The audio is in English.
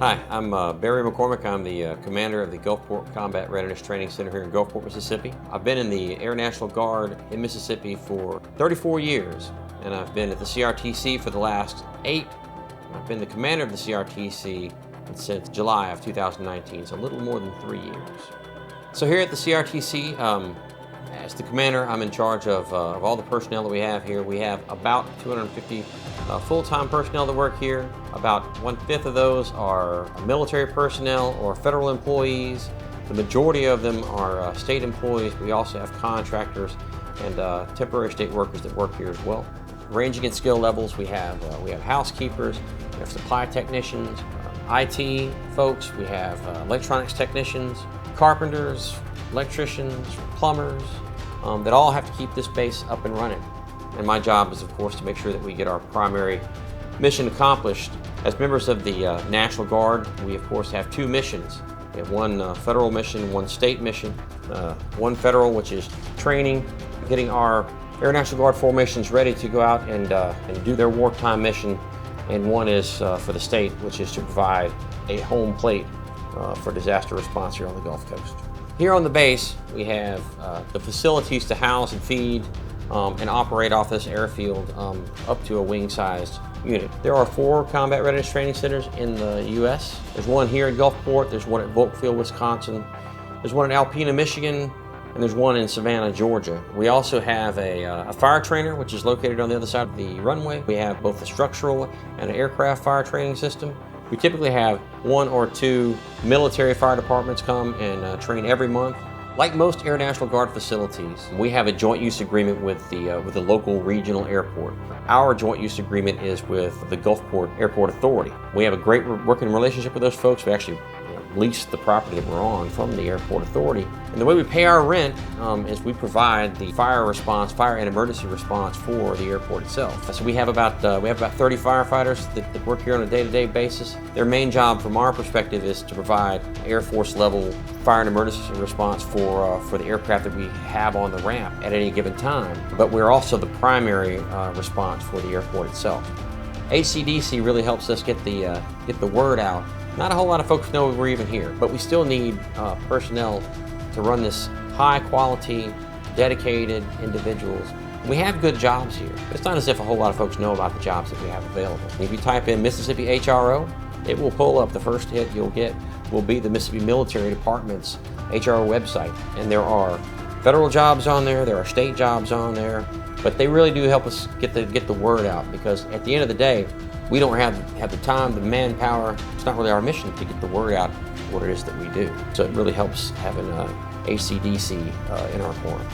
Hi, I'm Barry McCormick. I'm the commander of the Gulfport Combat Readiness Training Center here in Gulfport, Mississippi. I've been in the Air National Guard in Mississippi for 34 years, and I've been at the CRTC for the last 8. I've been the commander of the CRTC since July of 2019, so a little more than 3 years. So here at the CRTC, as the commander, I'm in charge of all the personnel that we have here. We have about 250 full-time personnel that work here. About 1/5 of those are military personnel or federal employees. The majority of them are state employees. We also have contractors and temporary state workers that work here as well. Ranging in skill levels, we have housekeepers, we have supply technicians, IT folks, we have electronics technicians, carpenters, electricians, plumbers, that all have to keep this base up and running. And my job is, of course, to make sure that we get our primary mission accomplished. As members of the National Guard, we, of course, have 2 missions. We have one federal mission, one state mission. One federal, which is training, getting our Air National Guard formations ready to go out and do their wartime mission. And one is for the state, which is to provide a home plate for disaster response here on the Gulf Coast. Here on the base, we have the facilities to house and feed and operate off this airfield up to a wing-sized unit. There are 4 combat readiness training centers in the U.S. There's one here in Gulfport, there's one at Volkfield, Wisconsin, there's one in Alpena, Michigan, and there's one in Savannah, Georgia. We also have a fire trainer, which is located on the other side of the runway. We have both a structural and an aircraft fire training system. We typically have 1 or 2 military fire departments come and train every month. Like most Air National Guard facilities, we have a joint use agreement with the local regional airport. Our joint use agreement is with the Gulfport Airport Authority. We have a great working relationship with those folks. We actually lease the property that we're on from the Airport Authority. And the way we pay our rent is we provide the fire and emergency response for the airport itself. So we have about 30 firefighters that work here on a day-to-day basis. Their main job from our perspective is to provide Air Force level fire and emergency response for the aircraft that we have on the ramp at any given time. But we're also the primary response for the airport itself. HCDC really helps us get the word out. Not a whole lot of folks know we're even here, but we still need personnel to run this high quality, dedicated individuals. We have good jobs here, but it's not as if a whole lot of folks know about the jobs that we have available. If you type in Mississippi HRO, it will pull up. The first hit you'll get will be the Mississippi Military Department's HRO website. And there are federal jobs on there are state jobs on there, but they really do help us get the word out, because at the end of the day, we don't have the time, the manpower. It's not really our mission to get the word out what it is that we do. So it really helps having HCDC in our corner.